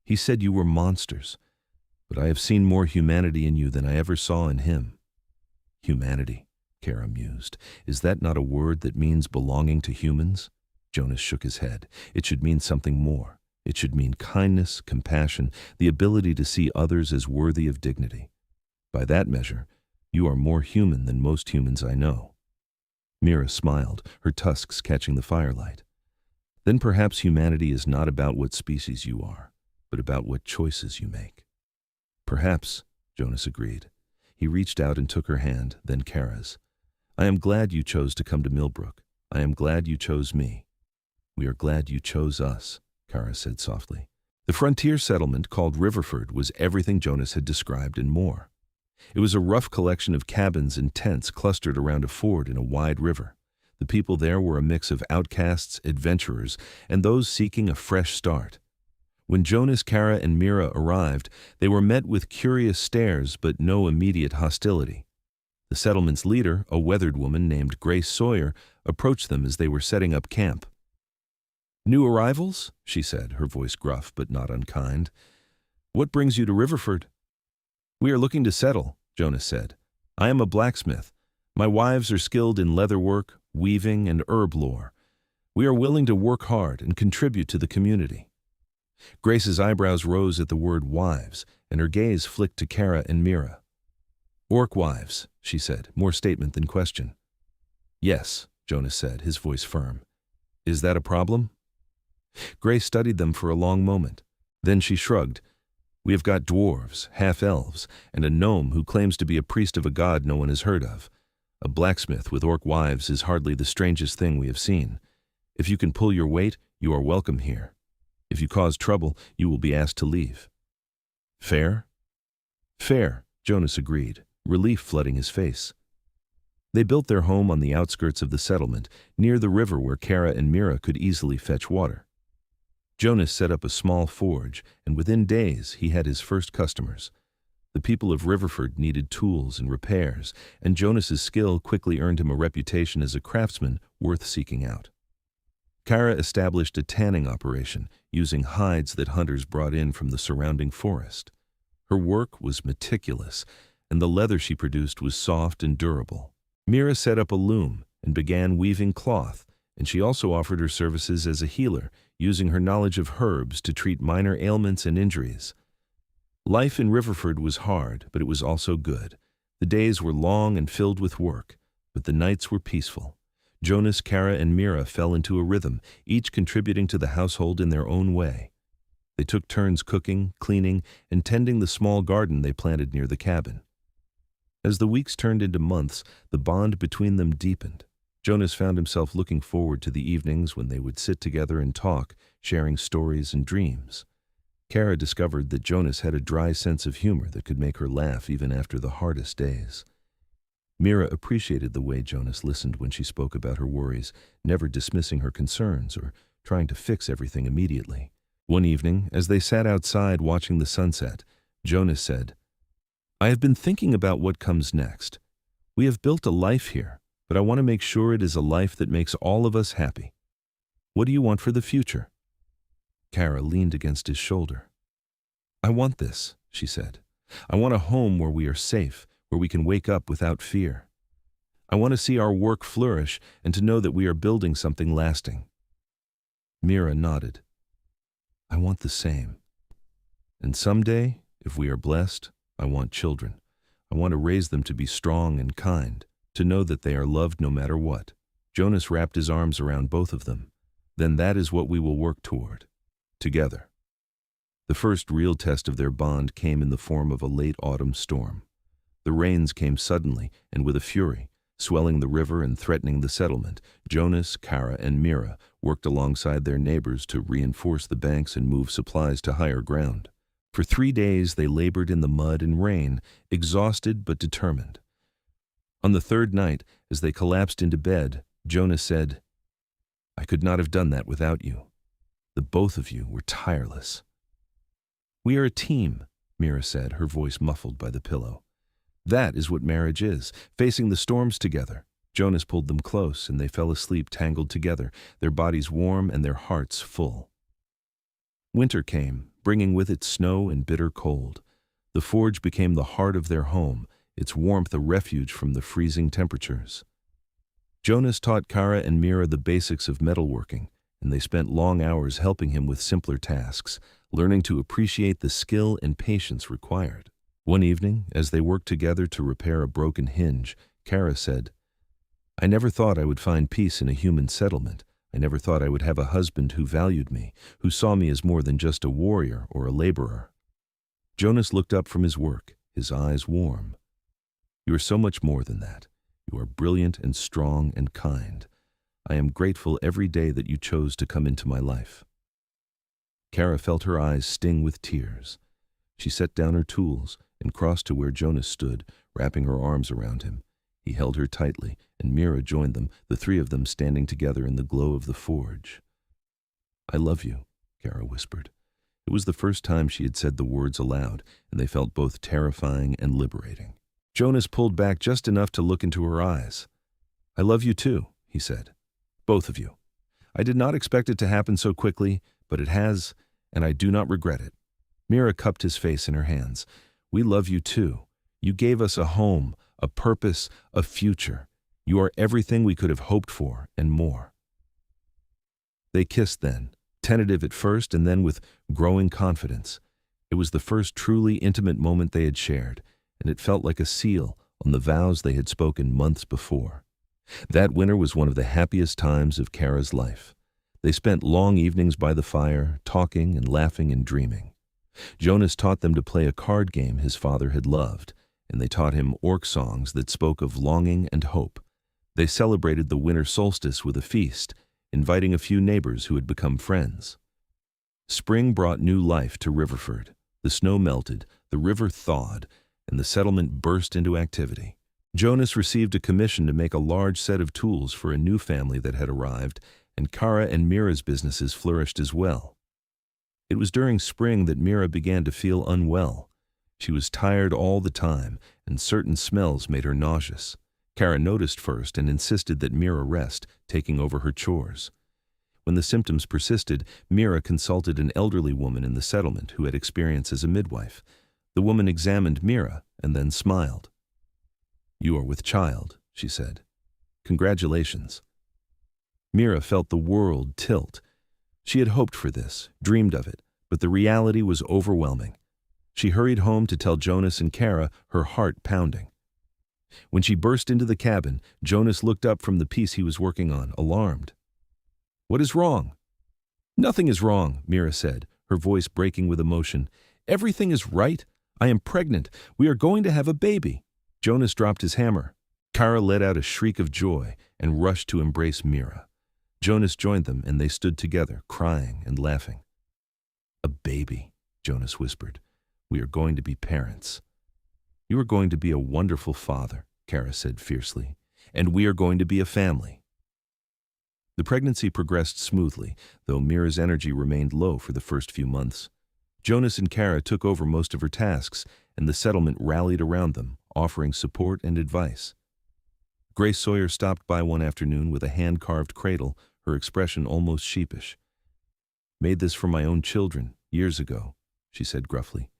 He said you were monsters, but I have seen more humanity in you than I ever saw in him." "Humanity," Kara mused. "Is that not a word that means belonging to humans?" Jonas shook his head. "It should mean something more. It should mean kindness, compassion, the ability to see others as worthy of dignity. By that measure, you are more human than most humans I know." Mira smiled, her tusks catching the firelight. "Then perhaps humanity is not about what species you are, but about what choices you make." "Perhaps," Jonas agreed. He reached out and took her hand, then Kara's. "I am glad you chose to come to Millbrook. I am glad you chose me." "We are glad you chose us," Kara said softly. The frontier settlement called Riverford was everything Jonas had described and more. It was a rough collection of cabins and tents clustered around a ford in a wide river. The people there were a mix of outcasts, adventurers, and those seeking a fresh start. When Jonas, Kara, and Mira arrived, they were met with curious stares but no immediate hostility. The settlement's leader, a weathered woman named Grace Sawyer, approached them as they were setting up camp. "New arrivals?" she said, her voice gruff but not unkind. "What brings you to Riverford?" "We are looking to settle," Jonas said. "I am a blacksmith. My wives are skilled in leatherwork, weaving, and herb lore. We are willing to work hard and contribute to the community." Grace's eyebrows rose at the word wives, and her gaze flicked to Kara and Mira. "Orc wives," she said, more statement than question. "Yes," Jonas said, his voice firm. "Is that a problem?" Grace studied them for a long moment. Then she shrugged. "We have got dwarves, half-elves, and a gnome who claims to be a priest of a god no one has heard of. A blacksmith with orc wives is hardly the strangest thing we have seen. If you can pull your weight, you are welcome here. If you cause trouble, you will be asked to leave." "Fair?" "Fair," Jonas agreed, relief flooding his face. They built their home on the outskirts of the settlement, near the river where Kara and Mira could easily fetch water. Jonas set up a small forge, and within days he had his first customers. The people of Riverford needed tools and repairs, and Jonas's skill quickly earned him a reputation as a craftsman worth seeking out. Kara established a tanning operation, using hides that hunters brought in from the surrounding forest. Her work was meticulous, and the leather she produced was soft and durable. Mira set up a loom and began weaving cloth, and she also offered her services as a healer, using her knowledge of herbs to treat minor ailments and injuries. Life in Riverford was hard, but it was also good. The days were long and filled with work, but the nights were peaceful. Jonas, Kara, and Mira fell into a rhythm, each contributing to the household in their own way. They took turns cooking, cleaning, and tending the small garden they planted near the cabin. As the weeks turned into months, the bond between them deepened. Jonas found himself looking forward to the evenings when they would sit together and talk, sharing stories and dreams. Kara discovered that Jonas had a dry sense of humor that could make her laugh even after the hardest days. Mira appreciated the way Jonas listened when she spoke about her worries, never dismissing her concerns or trying to fix everything immediately. One evening, as they sat outside watching the sunset, Jonas said, "I have been thinking about what comes next. We have built a life here, but I want to make sure it is a life that makes all of us happy. What do you want for the future?" Kara leaned against his shoulder. "I want this," she said. "I want a home where we are safe, where we can wake up without fear. I want to see our work flourish and to know that we are building something lasting." Mira nodded. "I want the same. And someday, if we are blessed, I want children. I want to raise them to be strong and kind, to know that they are loved no matter what." Jonas wrapped his arms around both of them. "Then that is what we will work toward, together." The first real test of their bond came in the form of a late autumn storm. The rains came suddenly and with a fury, swelling the river and threatening the settlement. Jonas, Kara, and Mira worked alongside their neighbors to reinforce the banks and move supplies to higher ground. For 3 days they labored in the mud and rain, exhausted but determined. On the third night, as they collapsed into bed, Jonas said, "I could not have done that without you. The both of you were tireless." "We are a team," Mira said, her voice muffled by the pillow. "That is what marriage is, facing the storms together." Jonas pulled them close, and they fell asleep tangled together, their bodies warm and their hearts full. Winter came, bringing with it snow and bitter cold. The forge became the heart of their home, its warmth a refuge from the freezing temperatures. Jonas taught Kara and Mira the basics of metalworking, and they spent long hours helping him with simpler tasks, learning to appreciate the skill and patience required. One evening, as they worked together to repair a broken hinge, Kara said, "I never thought I would find peace in a human settlement. I never thought I would have a husband who valued me, who saw me as more than just a warrior or a laborer." Jonas looked up from his work, his eyes warm. "You are so much more than that. You are brilliant and strong and kind. I am grateful every day that you chose to come into my life." Kara felt her eyes sting with tears. She set down her tools and crossed to where Jonas stood, wrapping her arms around him. He held her tightly, and Mira joined them, the three of them standing together in the glow of the forge. "I love you," Kara whispered. It was the first time she had said the words aloud, and they felt both terrifying and liberating. Jonas pulled back just enough to look into her eyes. "I love you too," he said. "Both of you. I did not expect it to happen so quickly, but it has, and I do not regret it." Mira cupped his face in her hands. "We love you too. You gave us a home, a purpose, a future. You are everything we could have hoped for and more." They kissed then, tentative at first and then with growing confidence. It was the first truly intimate moment they had shared, and it felt like a seal on the vows they had spoken months before. That winter was one of the happiest times of Kara's life. They spent long evenings by the fire, talking and laughing and dreaming. Jonas taught them to play a card game his father had loved, and they taught him orc songs that spoke of longing and hope. They celebrated the winter solstice with a feast, inviting a few neighbors who had become friends. Spring brought new life to Riverford. The snow melted, the river thawed, and the settlement burst into activity. Jonas received a commission to make a large set of tools for a new family that had arrived, and Kara and Mira's businesses flourished as well. It was during spring that Mira began to feel unwell. She was tired all the time, and certain smells made her nauseous. Kara noticed first and insisted that Mira rest, taking over her chores. When the symptoms persisted, Mira consulted an elderly woman in the settlement who had experience as a midwife. The woman examined Mira and then smiled. "You are with child," she said. "Congratulations." Mira felt the world tilt. She had hoped for this, dreamed of it, but the reality was overwhelming. She hurried home to tell Jonas and Kara, her heart pounding. When she burst into the cabin, Jonas looked up from the piece he was working on, alarmed. "What is wrong?" "Nothing is wrong," Mira said, her voice breaking with emotion. "Everything is right. I am pregnant. We are going to have a baby." Jonas dropped his hammer. Kara let out a shriek of joy and rushed to embrace Mira. Jonas joined them, and they stood together, crying and laughing. "A baby," Jonas whispered. "We are going to be parents." "You are going to be a wonderful father," Kara said fiercely. "And we are going to be a family." The pregnancy progressed smoothly, though Mira's energy remained low for the first few months. Jonas and Kara took over most of her tasks, and the settlement rallied around them, offering support and advice. Grace Sawyer stopped by one afternoon with a hand-carved cradle, her expression almost sheepish. "Made this for my own children, years ago," she said gruffly.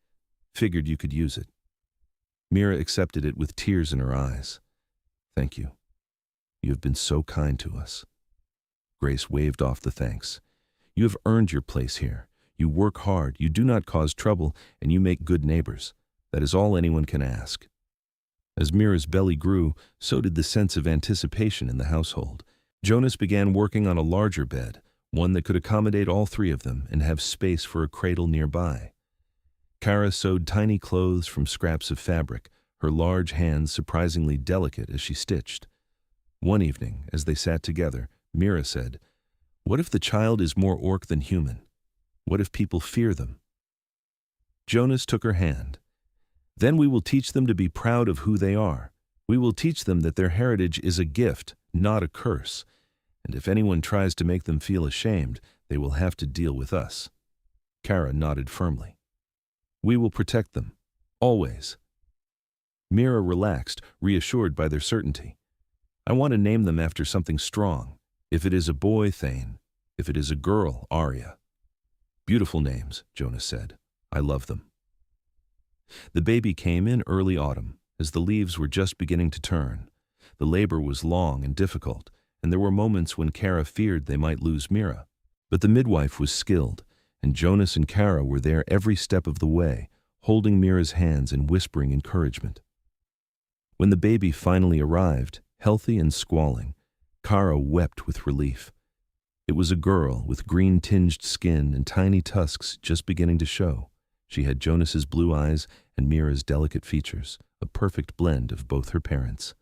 "Figured you could use it." Mira accepted it with tears in her eyes. "Thank you. You have been so kind to us." Grace waved off the thanks. "You have earned your place here. You work hard, you do not cause trouble, and you make good neighbors. That is all anyone can ask." As Mira's belly grew, so did the sense of anticipation in the household. Jonas began working on a larger bed, one that could accommodate all three of them and have space for a cradle nearby. Kara sewed tiny clothes from scraps of fabric, her large hands surprisingly delicate as she stitched. One evening, as they sat together, Mira said, "What if the child is more orc than human? What if people fear them?" Jonas took her hand. "Then we will teach them to be proud of who they are. We will teach them that their heritage is a gift, not a curse. And if anyone tries to make them feel ashamed, they will have to deal with us." Kara nodded firmly. "We will protect them. Always." Mira relaxed, reassured by their certainty. "I want to name them after something strong. If it is a boy, Thane. If it is a girl, Arya." "Beautiful names," Jonas said. "I love them." The baby came in early autumn, as the leaves were just beginning to turn. The labor was long and difficult, and there were moments when Kara feared they might lose Mira. But the midwife was skilled, and Jonas and Kara were there every step of the way, holding Mira's hands and whispering encouragement. When the baby finally arrived, healthy and squalling, Kara wept with relief. It was a girl with green-tinged skin and tiny tusks just beginning to show. She had Jonas's blue eyes and Mira's delicate features, a perfect blend of both her parents.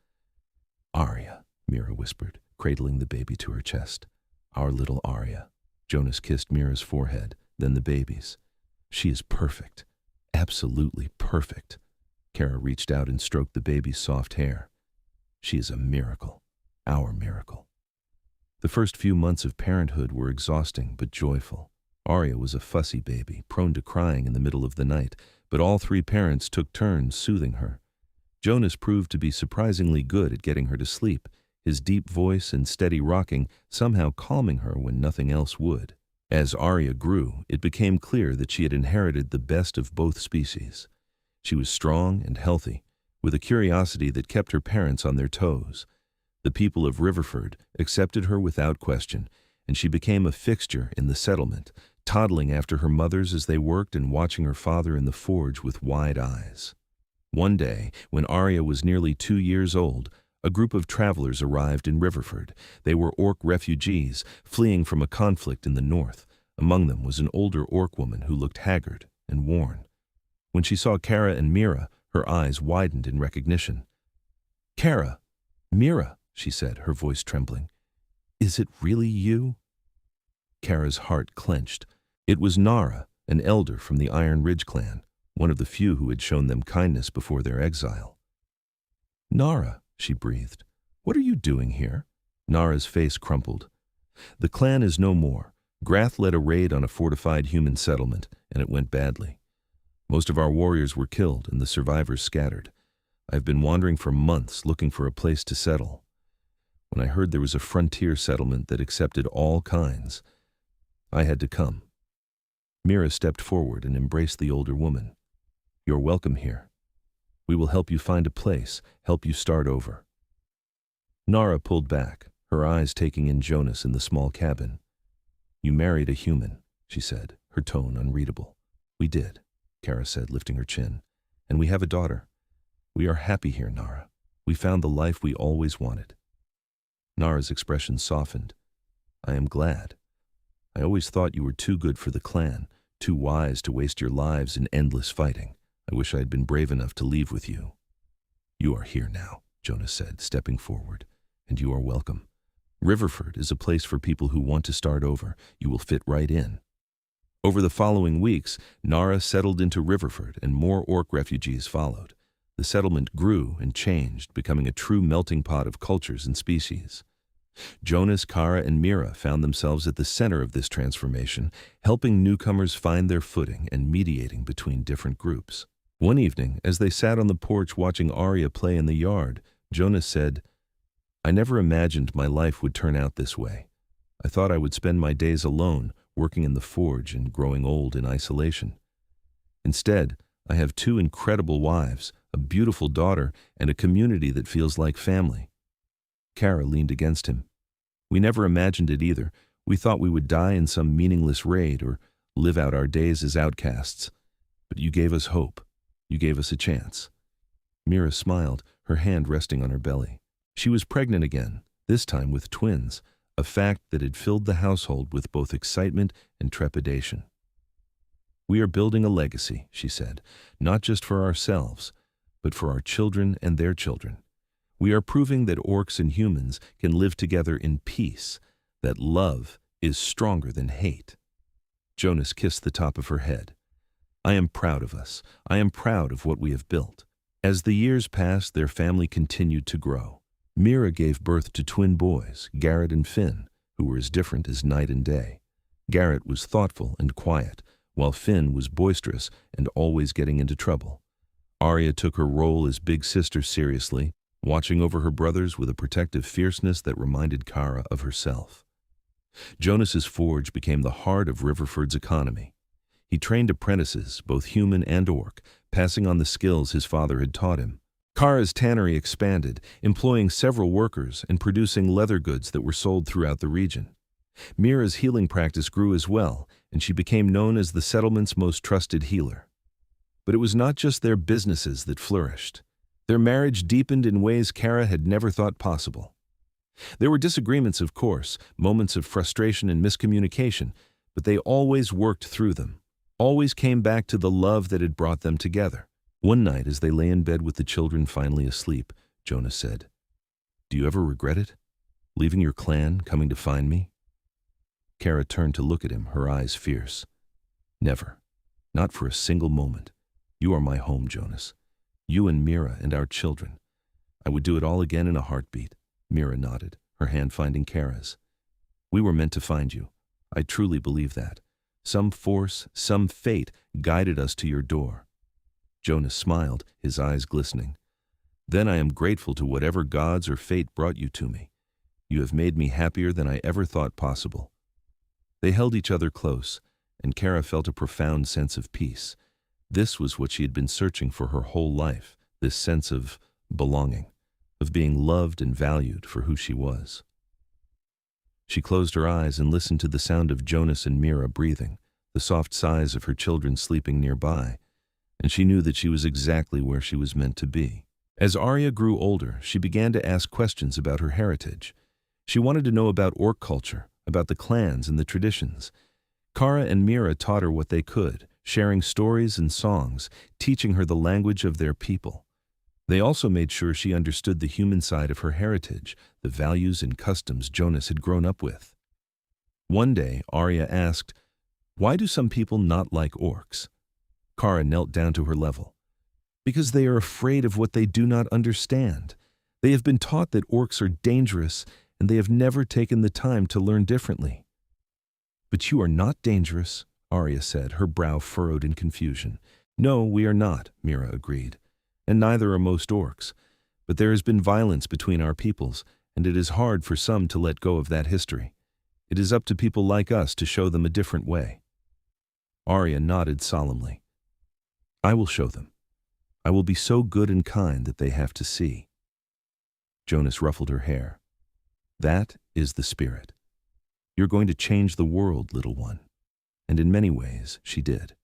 "Arya," Mira whispered, cradling the baby to her chest. "Our little Arya." Jonas kissed Mira's forehead, then the baby's. "She is perfect. Absolutely perfect." Kara reached out and stroked the baby's soft hair. "She is a miracle. Our miracle." The first few months of parenthood were exhausting but joyful. Arya was a fussy baby, prone to crying in the middle of the night, but all three parents took turns soothing her. Jonas proved to be surprisingly good at getting her to sleep, his deep voice and steady rocking somehow calming her when nothing else would. As Arya grew, it became clear that she had inherited the best of both species. She was strong and healthy, with a curiosity that kept her parents on their toes. The people of Riverford accepted her without question, and she became a fixture in the settlement, toddling after her mothers as they worked and watching her father in the forge with wide eyes. One day, when Arya was nearly 2 years old, a group of travelers arrived in Riverford. They were orc refugees, fleeing from a conflict in the north. Among them was an older orc woman who looked haggard and worn. When she saw Kara and Mira, her eyes widened in recognition. "Kara, Mira," she said, her voice trembling. "Is it really you?" Kara's heart clenched. It was Nara, an elder from the Iron Ridge clan, one of the few who had shown them kindness before their exile. "Nara," she breathed, "what are you doing here?" Nara's face crumpled. "The clan is no more. Grath led a raid on a fortified human settlement, and it went badly. Most of our warriors were killed, and the survivors scattered. I've been wandering for months looking for a place to settle. When I heard there was a frontier settlement that accepted all kinds, I had to come." Mira stepped forward and embraced the older woman. "You're welcome here. We will help you find a place, help you start over." Nara pulled back, her eyes taking in Jonas in the small cabin. "You married a human," she said, her tone unreadable. "We did," Kara said, lifting her chin. "And we have a daughter. We are happy here, Nara. We found the life we always wanted." Nara's expression softened. "I am glad. I always thought you were too good for the clan, too wise to waste your lives in endless fighting. I wish I had been brave enough to leave with you." "You are here now," Jonas said, stepping forward, "and you are welcome. Riverford is a place for people who want to start over. You will fit right in." Over the following weeks, Nara settled into Riverford and more orc refugees followed. The settlement grew and changed, becoming a true melting pot of cultures and species. Jonas, Kara, and Mira found themselves at the center of this transformation, helping newcomers find their footing and mediating between different groups. One evening, as they sat on the porch watching Arya play in the yard, Jonas said, "I never imagined my life would turn out this way. I thought I would spend my days alone, working in the forge and growing old in isolation. Instead, I have two incredible wives, a beautiful daughter, and a community that feels like family." Kara leaned against him. "We never imagined it either. We thought we would die in some meaningless raid or live out our days as outcasts. But you gave us hope. You gave us a chance." Mira smiled, her hand resting on her belly. She was pregnant again, this time with twins, a fact that had filled the household with both excitement and trepidation. "We are building a legacy," she said, "not just for ourselves, but for our children and their children. We are proving that orcs and humans can live together in peace, that love is stronger than hate." Jonas kissed the top of her head. "I am proud of us. I am proud of what we have built." As the years passed, their family continued to grow. Mira gave birth to twin boys, Garrett and Finn, who were as different as night and day. Garrett was thoughtful and quiet, while Finn was boisterous and always getting into trouble. Arya took her role as big sister seriously, watching over her brothers with a protective fierceness that reminded Kara of herself. Jonas's forge became the heart of Riverford's economy. He trained apprentices, both human and orc, passing on the skills his father had taught him. Kara's tannery expanded, employing several workers and producing leather goods that were sold throughout the region. Mira's healing practice grew as well, and she became known as the settlement's most trusted healer. But it was not just their businesses that flourished. Their marriage deepened in ways Kara had never thought possible. There were disagreements, of course, moments of frustration and miscommunication, but they always worked through them, always came back to the love that had brought them together. One night, as they lay in bed with the children finally asleep, Jonas said, "Do you ever regret it? Leaving your clan, coming to find me?" Kara turned to look at him, her eyes fierce. "Never. Not for a single moment. You are my home, Jonas. You and Mira and our children. I would do it all again in a heartbeat." Mira nodded, her hand finding Kara's. "We were meant to find you. I truly believe that. Some force, some fate guided us to your door." Jonas smiled, his eyes glistening. "Then I am grateful to whatever gods or fate brought you to me. You have made me happier than I ever thought possible." They held each other close, and Kara felt a profound sense of peace. This was what she had been searching for her whole life, this sense of belonging, of being loved and valued for who she was. She closed her eyes and listened to the sound of Jonas and Mira breathing, the soft sighs of her children sleeping nearby, and she knew that she was exactly where she was meant to be. As Arya grew older, she began to ask questions about her heritage. She wanted to know about orc culture, about the clans and the traditions. Kara and Mira taught her what they could, sharing stories and songs, teaching her the language of their people. They also made sure she understood the human side of her heritage, the values and customs Jonas had grown up with. One day, Arya asked, "Why do some people not like orcs?" Kara knelt down to her level. "Because they are afraid of what they do not understand. They have been taught that orcs are dangerous, and they have never taken the time to learn differently." "But you are not dangerous," Arya said, her brow furrowed in confusion. "No, we are not," Mira agreed. "And neither are most orcs. But there has been violence between our peoples, and it is hard for some to let go of that history. It is up to people like us to show them a different way." Arya nodded solemnly. "I will show them. I will be so good and kind that they have to see." Jonas ruffled her hair. "That is the spirit. You're going to change the world, little one." And in many ways, she did.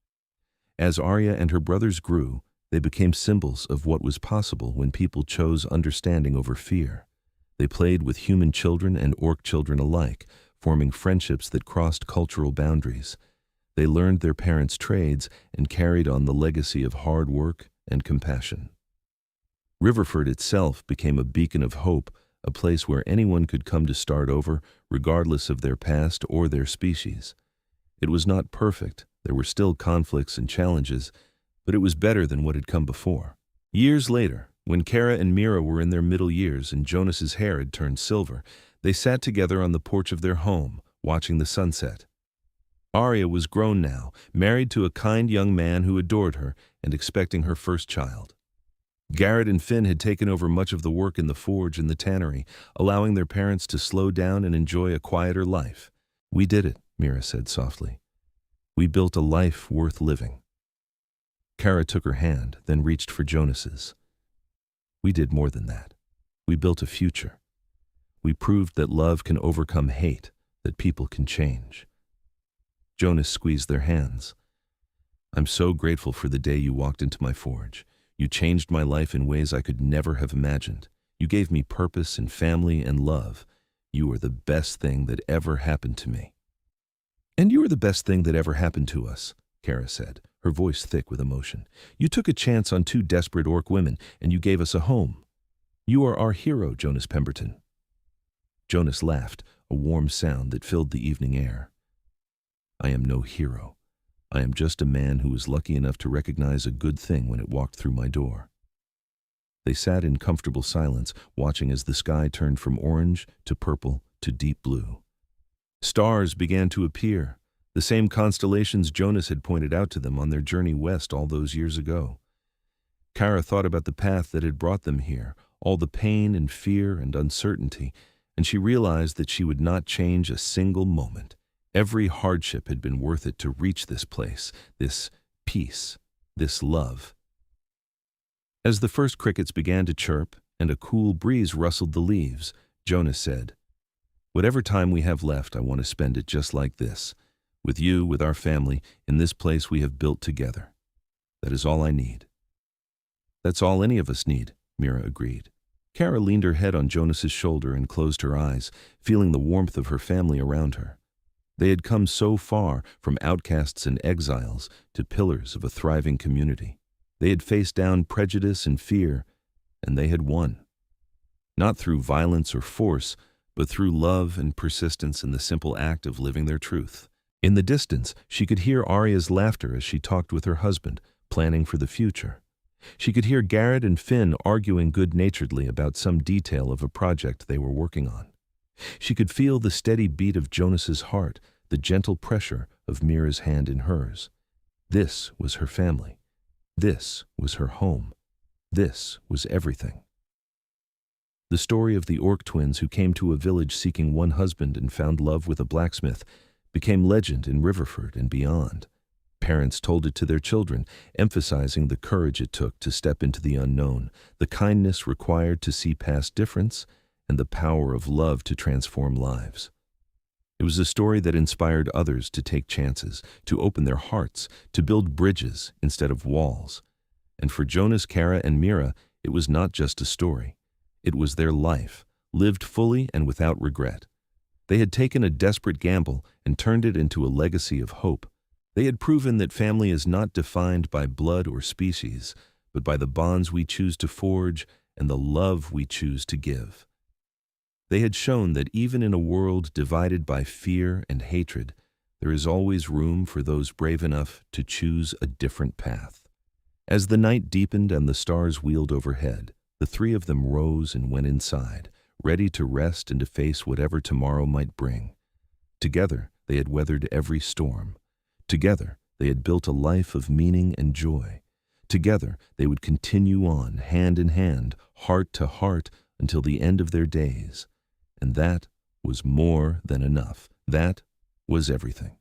As Arya and her brothers grew, they became symbols of what was possible when people chose understanding over fear. They played with human children and orc children alike, forming friendships that crossed cultural boundaries. They learned their parents' trades and carried on the legacy of hard work and compassion. Riverford itself became a beacon of hope, a place where anyone could come to start over, regardless of their past or their species. It was not perfect, there were still conflicts and challenges, but it was better than what had come before. Years later, when Kara and Mira were in their middle years and Jonas's hair had turned silver, they sat together on the porch of their home, watching the sunset. Arya was grown now, married to a kind young man who adored her and expecting her first child. Garrett and Finn had taken over much of the work in the forge and the tannery, allowing their parents to slow down and enjoy a quieter life. "We did it," Mira said softly. "We built a life worth living." Kara took her hand, then reached for Jonas's. "We did more than that. We built a future. We proved that love can overcome hate, that people can change." Jonas squeezed their hands. "I'm so grateful for the day you walked into my forge. You changed my life in ways I could never have imagined. You gave me purpose and family and love. You are the best thing that ever happened to me." "And you are the best thing that ever happened to us," Kara said, her voice thick with emotion. "You took a chance on 2 desperate orc women, and you gave us a home. You are our hero, Jonas Pemberton." Jonas laughed, a warm sound that filled the evening air. "I am no hero. I am just a man who was lucky enough to recognize a good thing when it walked through my door." They sat in comfortable silence, watching as the sky turned from orange to purple to deep blue. Stars began to appear, the same constellations Jonas had pointed out to them on their journey west all those years ago. Kara thought about the path that had brought them here, all the pain and fear and uncertainty, and she realized that she would not change a single moment. Every hardship had been worth it to reach this place, this peace, this love. As the first crickets began to chirp and a cool breeze rustled the leaves, Jonas said, "Whatever time we have left, I want to spend it just like this, with you, with our family, in this place we have built together. That is all I need." "That's all any of us need," Mira agreed. Kara leaned her head on Jonas's shoulder and closed her eyes, feeling the warmth of her family around her. They had come so far, from outcasts and exiles to pillars of a thriving community. They had faced down prejudice and fear, and they had won. Not through violence or force, but through love and persistence in the simple act of living their truth. In the distance, she could hear Arya's laughter as she talked with her husband, planning for the future. She could hear Garrett and Finn arguing good-naturedly about some detail of a project they were working on. She could feel the steady beat of Jonas's heart, the gentle pressure of Mira's hand in hers. This was her family. This was her home. This was everything. The story of the orc twins who came to a village seeking one husband and found love with a blacksmith became legend in Riverford and beyond. Parents told it to their children, emphasizing the courage it took to step into the unknown, the kindness required to see past difference, and the power of love to transform lives. It was a story that inspired others to take chances, to open their hearts, to build bridges instead of walls. And for Jonas, Kara, and Mira, it was not just a story. It was their life, lived fully and without regret. They had taken a desperate gamble and turned it into a legacy of hope. They had proven that family is not defined by blood or species, but by the bonds we choose to forge and the love we choose to give. They had shown that even in a world divided by fear and hatred, there is always room for those brave enough to choose a different path. As the night deepened and the stars wheeled overhead, the 3 of them rose and went inside, ready to rest and to face whatever tomorrow might bring. Together, they had weathered every storm. Together, they had built a life of meaning and joy. Together, they would continue on, hand in hand, heart to heart, until the end of their days. And that was more than enough. That was everything.